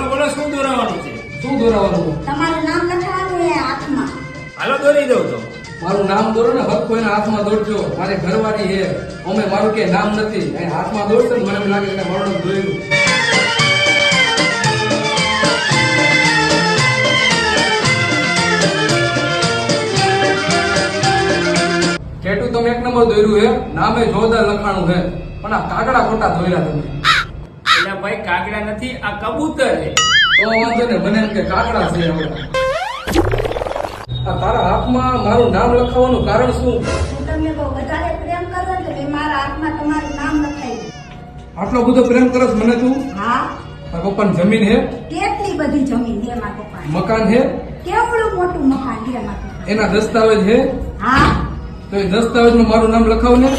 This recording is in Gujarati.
બોલો શું દોરાવાનું છે? શું દોરાવાનું? તમારું નામ લખાવાનું એ હાથમાં. હાલો દોરી દઉં તો. મારું નામ દોરો ને, હક કોઈના હાથમાં દોડજો. મારે ઘરવાળી હે, અમે મારું કે નામ નથી. અહીં હાથમાં દોડશે ને મને એમ લાગે કે મારું નામ દોરેલું. કેટું તમે એક નંબર દોર્યું હે, નામે જોરદાર લખાણું હે, પણ આ કાગડા ખોટા દોર્યા તમે. એટલે ભાઈ કાગડા નથી, આ કબૂતર છે. તો વાંધો ને, મને એમ કે કાગડા છે હવે. આ તારા હાથમાં મારું નામ લખાવવાનું કારણ શું? હું તમને બહુ વધારે પ્રેમ કરો એટલે મેં મારા હાથમાં તમારું નામ લખાવ્યું. આટલો બધો પ્રેમ કરસ મને તું? હા, તારા પપ્પાની જમીન હે, કેટલી બધી જમીન છે મારા પપ્પાની. મકાન હે, કેવડું મોટું મકાન છે મારા પપ્પાનું. એના દસ્તાવેજ હે, હા, તો એ દસ્તાવેજમાં મારું નામ લખાવ ને.